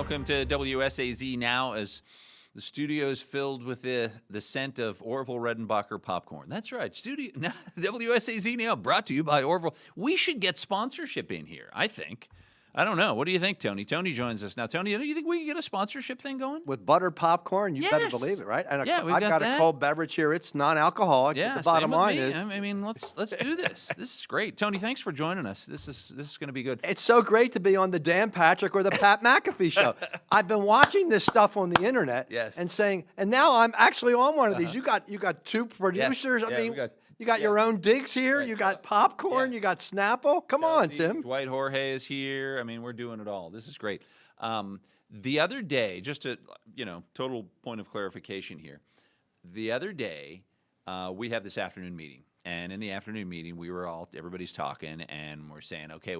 Welcome to WSAZ now, as the studio is filled with the scent of Orville Redenbacher popcorn. That's right. WSAZ now brought to you by Orville. We should get sponsorship in here, I think. I don't know. What do you think, Tony? Tony joins us now. Tony, do you think we can get a sponsorship thing going? With buttered popcorn, you better Yes. believe it, right? And Yeah, we've I've got got that. a cold beverage here. It's non-alcoholic. Yeah, the bottom same with line me. is, I mean, let's do this. This is great. Tony, thanks for joining us. This is going to be good. it's so great to be on the Dan Patrick or the Pat McAfee show. I've been watching this stuff on the internet Yes. and saying, and now I'm actually on one of these. You got two producers. Yeah, I mean, we got- you got your own digs here. Right. You got popcorn. Yeah. You got Snapple. Come on, Chelsea, Tim. Dwight Jorge is here. I mean, we're doing it all. This is great. The other day, just to, total point of clarification here. The other day, we have this afternoon meeting. And in the afternoon meeting, everybody's talking, and we're saying, okay,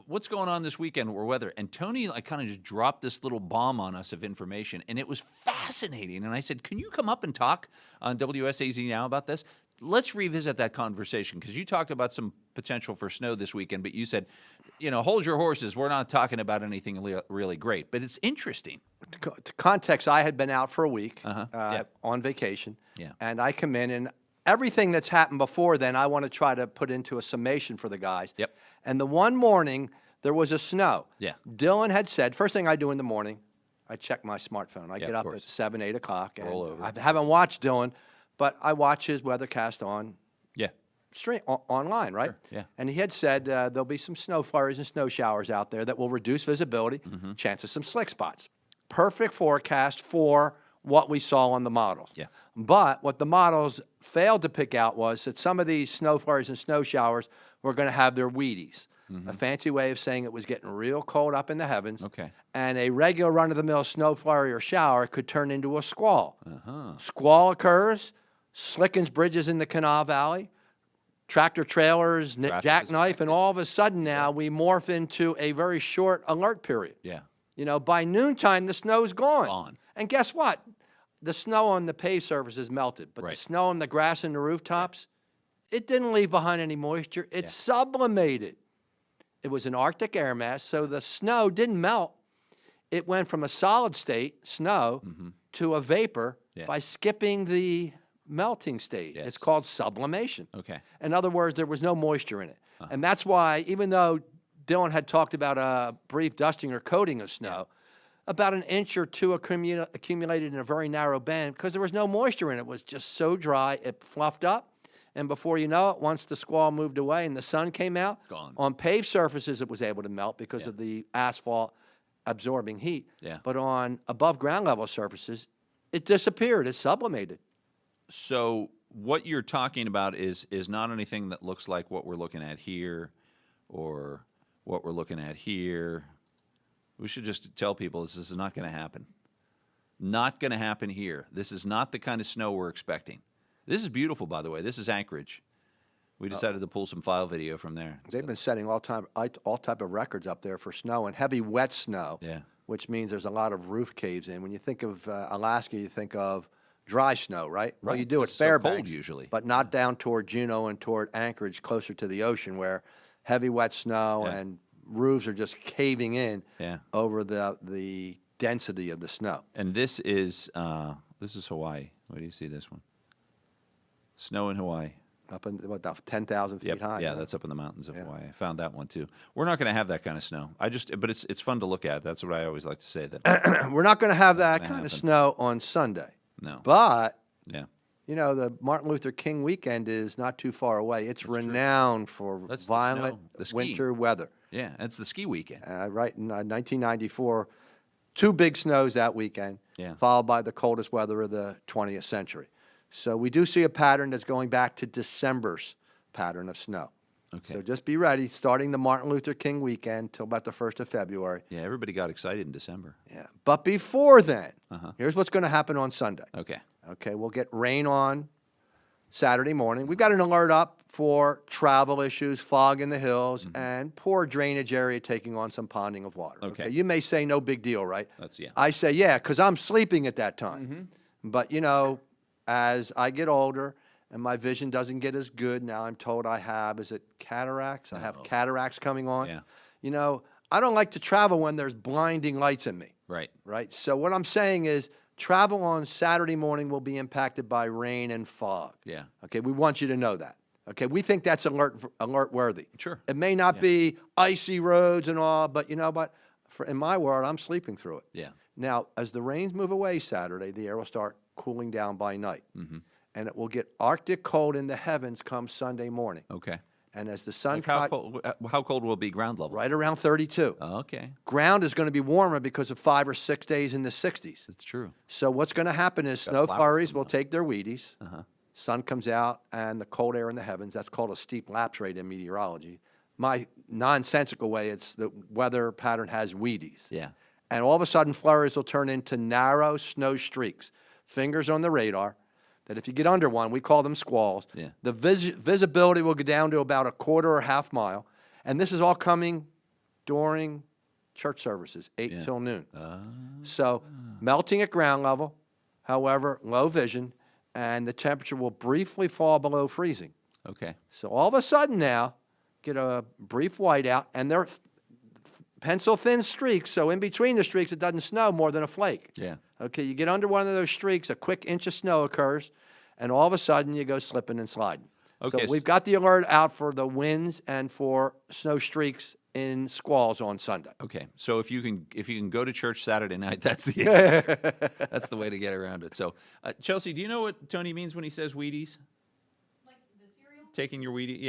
what's going on this weekend or weather? And Tony, kind of just dropped this little bomb on us of information, and it was fascinating. And I said, can you come up and talk on WSAZ now about this? Let's revisit that conversation, because you talked about some potential for snow this weekend, but you said, hold your horses. We're not talking about anything really great, but it's interesting. To context, I had been out for a week Yeah. on vacation, Yeah. and I come in, and everything that's happened before then, I want to try to put into a summation for the guys. Yep. And the one morning, there was a snow. Yeah. Dylan had said, first thing I do in the morning, I check my smartphone. I Yeah, get of up course. at 7, 8 o'clock. And Roll over. I haven't watched Dylan, but I watch his weathercast on Yeah. online, right? Sure, yeah. And he had said there'll be some snow flurries and snow showers out there that will reduce visibility, Mm-hmm. chance of some slick spots. Perfect forecast for what we saw on the models. Yeah. But what the models failed to pick out was that some of these snow flurries and snow showers were going to have their Wheaties. A fancy way of saying it was getting real cold up in the heavens. Okay. And a regular run-of-the-mill snow flurry or shower could turn into a squall. Uh-huh. Squall occurs, slickens bridges in the Canal Valley, tractor trailers, Traffic is jackknife, and all of a sudden now we morph into a very short alert period. Yeah. By noontime, the snow's gone. Gone. And guess what? The snow on the paved surfaces melted, but Right. the snow on the grass and the rooftops, it didn't leave behind any moisture. It sublimated. It was an Arctic air mass, so the snow didn't melt. It went from a solid state, snow, to a vapor Yeah. by skipping the melting stage. Yes. It's called sublimation. Okay. In other words, there was no moisture in it. And that's why, even though Dylan had talked about a brief dusting or coating of snow, about an inch or two accumulated in a very narrow band because there was no moisture in it. It was just so dry, it fluffed up. And before you know it, once the squall moved away and the sun came out, Gone. on paved surfaces it was able to melt because of the asphalt absorbing heat. Yeah. But on above ground level surfaces, it disappeared. It sublimated. So what you're talking about is not anything that looks like what we're looking at here or what we're looking at here. We should just tell people this is not going to happen. Not going to happen here. This is not the kind of snow we're expecting. This is beautiful, by the way. This is Anchorage. We decided to pull some file video from there. They've been setting all type of records up there for snow and heavy wet snow, Yeah. which means there's a lot of roof caves in. When you think of Alaska, you think of dry snow, right? Well, Right. you do at It's so cold Fairbanks, usually. but not down toward Juneau and toward Anchorage, closer to the ocean, where heavy wet snow Yeah. and roofs are just caving in Yeah. over the density of the snow. And this is Hawaii. Where do you see this one? Snow in Hawaii. Up in about 10,000 feet Yep. high. Yeah, right? that's up in the mountains of Yeah. Hawaii. I found that one too. We're not going to have that kind of snow. But it's fun to look at. That's what I always like to say. That We're not going to have that gonna kind of happen. snow on Sunday. no. But Yeah. the Martin Luther King weekend is not too far away. It's renowned for That's the violent snow, the skiing. winter weather. Yeah. It's the ski weekend. Right in 1994, two big snows that weekend, Yeah. followed by the coldest weather of the 20th century. So we do see a pattern that's going back to December's pattern of snow. Okay. So just be ready, starting the Martin Luther King weekend till about the 1st of February. Yeah. Everybody got excited in December. Yeah. But before then, Uh-huh. here's what's going to happen on Sunday. Okay. Okay, we'll get rain on Saturday morning. We've got an alert up for travel issues, fog in the hills, and poor drainage area taking on some ponding of water. Okay. You may say no big deal, right? That's yeah. I say, yeah, because I'm sleeping at that time. But, as I get older and my vision doesn't get as good, now I'm told I have, is it cataracts? I have cataracts coming on. Yeah. I don't like to travel when there's blinding lights in me, Right. right? So what I'm saying is travel on Saturday morning will be impacted by rain and fog. Yeah. Okay, we want you to know that. Okay, we think that's alert worthy. Sure. It may not be icy roads and all, but you know what? In my world, I'm sleeping through it. Yeah. Now, as the rains move away Saturday, the air will start cooling down by night. And it will get Arctic cold in the heavens come Sunday morning. Okay. And as the sun Like how cold will it be ground level? right around 32. Okay. Ground is going to be warmer because of 5 or 6 days in the 60s. That's true. So what's going to happen is snow flowers flurries coming will on. take their Wheaties. Sun comes out and the cold air in the heavens. That's called a steep lapse rate in meteorology. My nonsensical way, it's the weather pattern has Wheaties. Yeah. And all of a sudden, flurries will turn into narrow snow streaks. Fingers on the radar, that if you get under one, we call them squalls. Yeah. The visibility will go down to about a quarter or half mile. And this is all coming during church services, 8 till noon. So melting at ground level, however, low vision, and the temperature will briefly fall below freezing. Okay. So all of a sudden now, get a brief whiteout, and they're pencil thin streaks. So in between the streaks, it doesn't snow more than a flake. Yeah. Okay, you get under one of those streaks, a quick inch of snow occurs, and all of a sudden you go slipping and sliding. Okay, So we've got the alert out for the winds and for snow streaks in squalls on Sunday. Okay. So if you can go to church Saturday night, that's the that's the way to get around it. So Chelsea, do you know what Tony means when he says Wheaties? Like the cereal? Taking your Wheaties?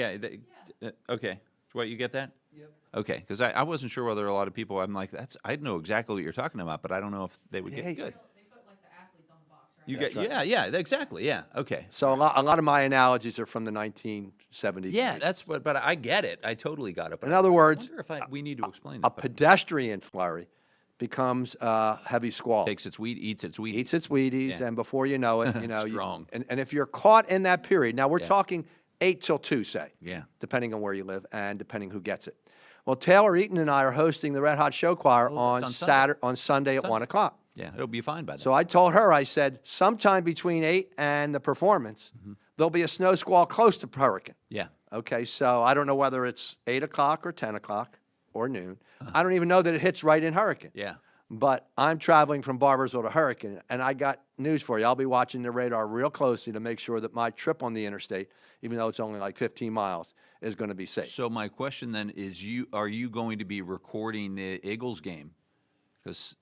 Yeah. Okay. What, you get that? Yep. Okay, because I wasn't sure whether a lot of people. I'm like, I know exactly what you're talking about, but I don't know if they would get Hey. good. They put like the athletes on the box, right? You get yeah, exactly, yeah, okay. So a lot of my analogies are from the 1970s. Yeah, that's what. But I get it. I totally got it. But In other words, I wonder if we need to explain a that. pedestrian flurry becomes a heavy squall. Takes its weed, eats its weed. Eats its Wheaties, Yeah. and before you know it, Strong. and if you're caught in that period, now we're talking 8 till 2, say. Yeah. Depending on where you live and depending who gets it. Well, Taylor Eaton and I are hosting the Red Hot Show Choir on on Sunday. Sunday at 1 o'clock. Yeah, it'll be fine by then. So I told her, I said, sometime between 8 and the performance, there'll be a snow squall close to hurricane. Yeah. Okay, so I don't know whether it's 8 o'clock or 10 o'clock or noon. I don't even know that it hits right in hurricane. Yeah. But I'm traveling from Barboursville to Hurricane, and I got news for you. I'll be watching the radar real closely to make sure that my trip on the interstate, even though it's only like 15 miles, is going to be safe. So my question then is, are you going to be recording the Eagles game? Because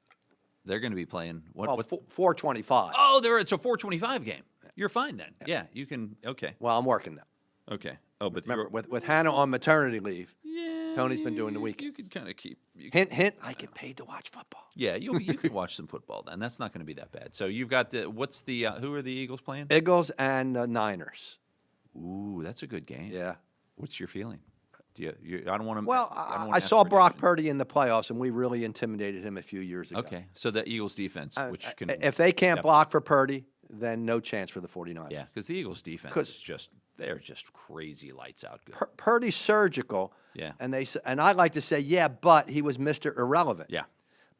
they're going to be playing Well, what? 425. Oh, it's a 4:25 game. You're fine then. Yeah, you can. Okay. Well, I'm working them. Okay. Oh, but Remember, you're, with Hannah on maternity leave, yeah, Tony's been doing the weekend. You could kind of keep. hint, hint, I get paid to watch football. Yeah, you can watch some football then. That's not going to be that bad. So you've got what's the who are the Eagles playing? Eagles and Niners. Ooh, that's a good game. Yeah. What's your feeling? Do you I don't want to. Well, I saw Brock Purdy in the playoffs, and we really intimidated him a few years ago. Okay, so the Eagles defense, which can If they can't Yep. block for Purdy, then no chance for the 49ers. yeah, because the Eagles defense 'Cause- is they're just crazy lights out good. Purdy's surgical. Yeah. And I like to say, yeah, but he was Mr. Irrelevant. Yeah.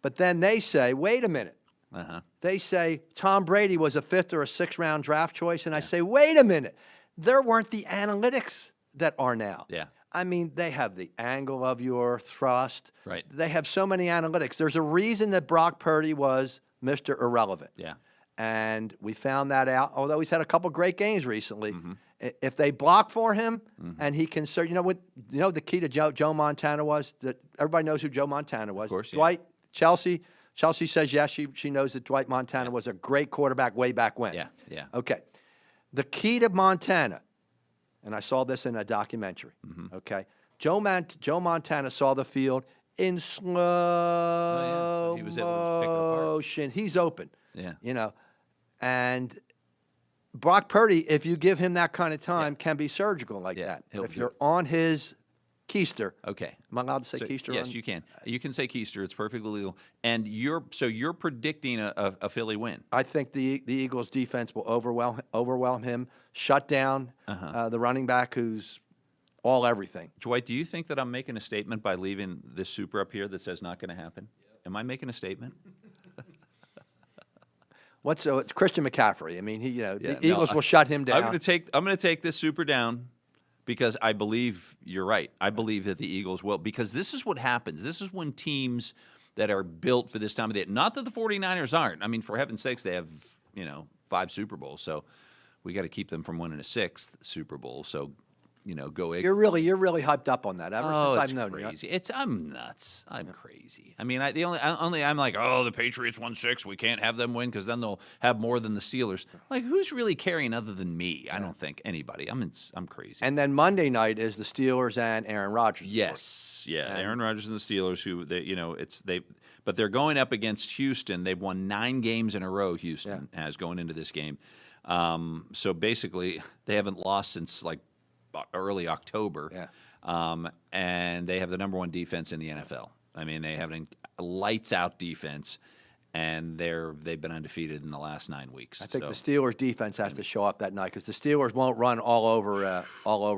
But then they say, wait a minute. Uh-huh. They say Tom Brady was a 5th or a 6th round draft choice, and I say, wait a minute. There weren't the analytics that are now. Yeah. I mean, they have the angle of your thrust. Right. They have so many analytics. There's a reason that Brock Purdy was Mr. Irrelevant. Yeah. And we found that out, although he's had a couple great games recently. Mm-hmm. If they block for him and he can serve, the key to Joe Montana was that everybody knows who Joe Montana was. Of course, yeah. Dwight, Chelsea says yes, she knows that Dwight Montana was a great quarterback way back when. Yeah, yeah. Okay. The key to Montana, and I saw this in a documentary, Mm-hmm. okay? Joe Montana saw the field in slow so he was able to just pick it apart. motion. He's open. Yeah. And Brock Purdy, if you give him that kind of time, can be surgical like Yeah, that. he'll If do you're it. on his keister, Okay. am I allowed to say So- keister? yes, on- you can. You can say keister. It's perfectly legal. And you're predicting a Philly win. I think the Eagles defense will overwhelm him, shut down the running back who's all everything. Dwight, do you think that I'm making a statement by leaving this super up here that says not going to happen? Am I making a statement? It's Christian McCaffrey. I mean, the Yeah, no, Eagles will shut him down. I'm going to take this super down because I believe you're right. I believe that the Eagles will, because this is what happens. This is when teams that are built for this time of the day, not that the 49ers aren't. I mean, for heaven's sakes, they have, 5 Super Bowls. So we got to keep them from winning a 6th Super Bowl. So, go Eagles. You're really hyped up on that. Ever Oh, since it's I've known you. crazy. I'm nuts. I'm crazy. I mean, I'm like, oh, the Patriots won 6. We can't have them win because then they'll have more than the Steelers. Like, who's really caring other than me? I don't think anybody. I'm crazy. And then Monday night is the Steelers and Aaron Rodgers. Yes, yeah, Aaron Rodgers and the Steelers, who but they're going up against Houston. They've won 9 games in a row. Houston has going into this game. So basically, they haven't lost since like early October. Yeah. And they have the number 1 defense in the NFL. I mean, they have a lights out defense, and they've been undefeated in the last 9 weeks. I think the Steelers defense has to show up that night because the Steelers won't run all over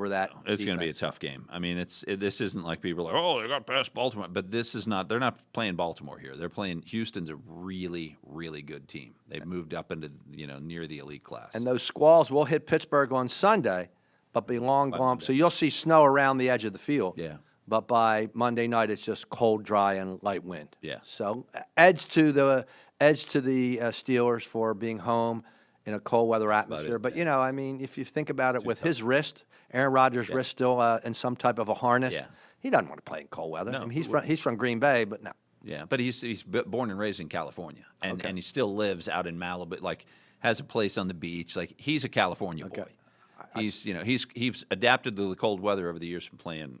that. It's going to be a tough game. I mean, this isn't like people are like, oh, they got past Baltimore, but this is not. They're not playing Baltimore here. They're playing Houston's a really, really good team. They've moved up into near the elite class. And those squalls will hit Pittsburgh on Sunday, but be long gone. So you'll see snow around the edge of the field. Yeah. But by Monday night, it's just cold, dry, and light wind. Yeah. So edge to the Steelers for being home in a cold weather atmosphere. But I mean, if you think about it, with his wrist, Aaron Rodgers' wrist still in some type of a harness, he doesn't want to play in cold weather. No, I mean, he's from Green Bay, but no. Yeah, but he's born and raised in California, and he still lives out in Malibu, like has a place on the beach. Like he's a California boy. He's adapted to the cold weather over the years from playing.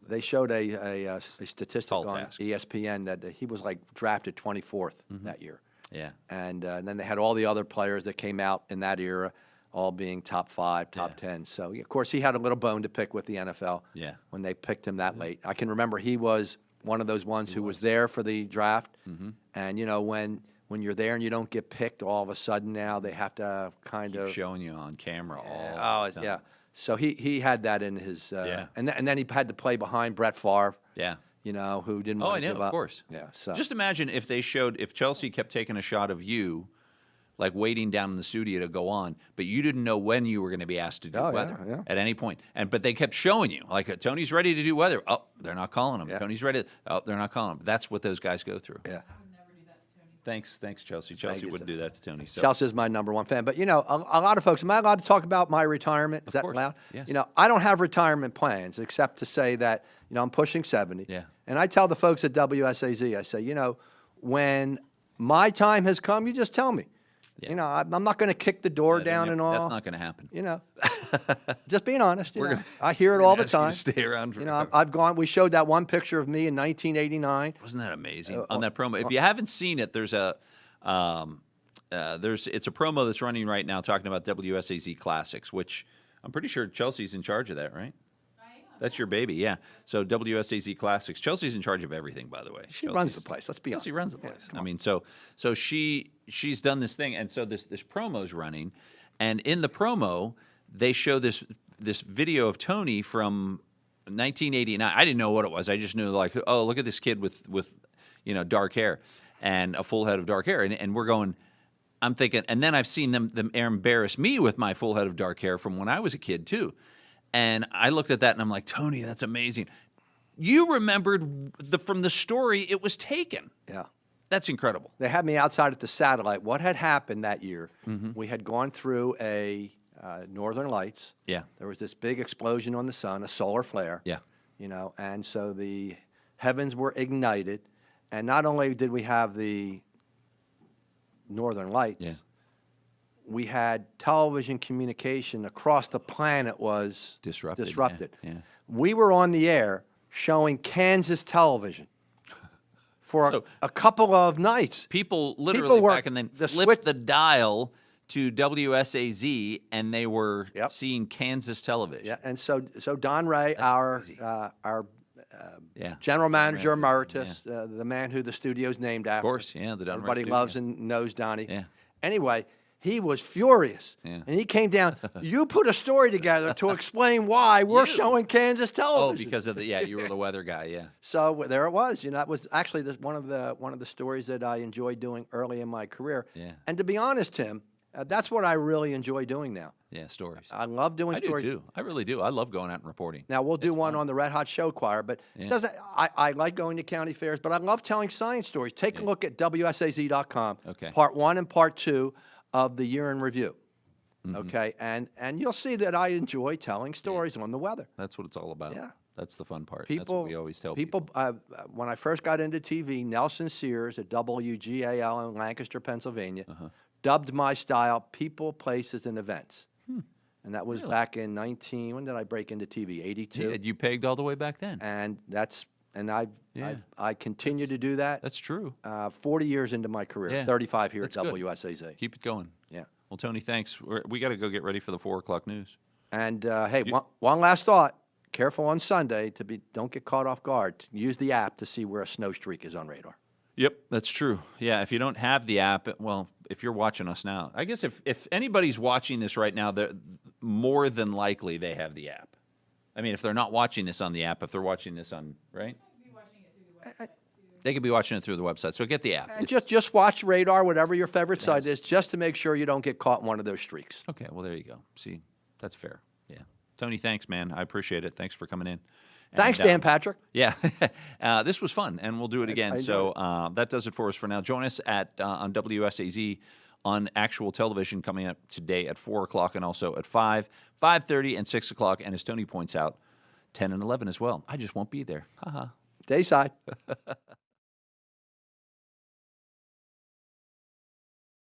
They showed a statistic Tall on task. ESPN that he was like drafted 24th that year. Yeah. And then they had all the other players that came out in that era, all being top 5, top 10. So, of course, he had a little bone to pick with the NFL when they picked him that late. I can remember he was one of those ones who was there for the draft. And, when you're there and you don't get picked, all of a sudden now they have to kind of showing you on camera all the time. yeah. So he had that in his and then he had to play behind Brett Favre. Yeah. Who didn't Oh, want I to know, give up. of course. Yeah. So Just imagine if Chelsea kept taking a shot of you, like waiting down in the studio to go on, but you didn't know when you were going to be asked to do weather at any point. But they kept showing you, like, Tony's ready to do weather. Oh, they're not calling him. Tony's ready. Oh, they're not calling him. That's what those guys go through. Yeah. I would never do that to Tony. Thanks, Chelsea. Chelsea wouldn't do that to Tony. So. Chelsea's my number 1 fan. But, a lot of folks, am I allowed to talk about my retirement? Is that course. allowed? Yes. I don't have retirement plans except to say that, I'm pushing 70. Yeah. And I tell the folks at WSAZ, I say, when my time has come, you just tell me. Yeah. I'm not going to kick the door down and all. That's not going to happen. Just being honest. We're gonna- I hear it we're all gonna the ask you to time. stay around I've gone. We showed that one picture of me in 1989. Wasn't that amazing on that promo? If you haven't seen it, there's it's a promo that's running right now talking about WSAZ Classics, which I'm pretty sure Chelsea's in charge of that, right? I am. That's your baby, yeah. So WSAZ Classics. Chelsea's in charge of everything, by the way. She runs the place. Let's be honest. Chelsea runs the place. I mean, so she's done this thing, and so this promo's running, and in the promo they show this video of Tony from 1989. I didn't know what it was. I just knew, like, oh, look at this kid with dark hair and a full head of dark hair, and we're going. I'm thinking, and then I've seen them embarrass me with my full head of dark hair from when I was a kid too. And I looked at that and I'm like, Tony, that's amazing. You remembered from the story it was taken. Yeah. That's incredible. They had me outside at the satellite. What had happened that year? We had gone through a Northern Lights. Yeah. There was this big explosion on the sun, a solar flare. Yeah. And so the heavens were ignited. And not only did we have the Northern Lights, we had television communication across the planet was disrupted. Yeah. We were on the air showing Kansas television for a couple of nights. People literally were back and then flipped the dial to WSAZ, and they were seeing Kansas television. Yeah, and so Don Ray, our general manager emeritus, the man who the studio's named after. Of course, yeah, the Don Ray Everybody studio. loves and knows Donnie. Yeah. Anyway, he was furious, and he came down. You put a story together to explain why we're showing Kansas television. Oh, because of you were the weather guy, yeah. So there it was. That was actually one of the stories that I enjoyed doing early in my career. Yeah. And to be honest, Tim, That's what I really enjoy doing now. Yeah, stories. I love doing I do stories. too. I really do. I love going out and reporting. Now, we'll do It's one fun. on the Red Hot Show Choir, but Yeah. doesn't I like going to county fairs, but I love telling science stories. Take a look at WSAZ.com, Okay. part 1 and part 2 of the year in review. Mm-hmm. Okay, and you'll see that I enjoy telling stories on the weather. That's what it's all about. Yeah. That's the fun part. People, That's what we always tell people. When I first got into TV, Nelson Sears at WGAL in Lancaster, Pennsylvania, Uh-huh. dubbed my style "People, Places, and Events." And that was Really? back in when did I break into TV? 82. Yeah, you pegged all the way back then. And Yeah. I continue to do that. That's true. 40 years into my career, Yeah. 35 here That's at good. WSAZ. Keep it going. Yeah. Well, Tony, thanks. We got to go get ready for the 4 o'clock news. And hey, one last thought. Careful on Sunday don't get caught off guard. Use the app to see where a snow streak is on radar. Yep, that's true. Yeah, if you don't have the app, well, if you're watching us now, I guess if anybody's watching this right now, they're more than likely they have the app. I mean, if they're not watching this on the app, if they're watching this on, right? Be watching it through the website too. They could be watching it through the website. So get the app. And It's- just watch radar, whatever your favorite site Yes. is, just to make sure you don't get caught in one of those streaks. Okay, well, there you go. See, that's fair. Yeah. Tony, thanks, man. I appreciate it. Thanks for coming in. Thanks, And, Dan Patrick. Yeah, this was fun, and we'll do it again. I So enjoyed that does it for us for now. Join us on WSAZ on actual television coming up today at 4 o'clock and also at 5, 5:30, and 6 o'clock. And as Tony points out, 10 and 11 as well. I just won't be there. Ha ha. Dayside.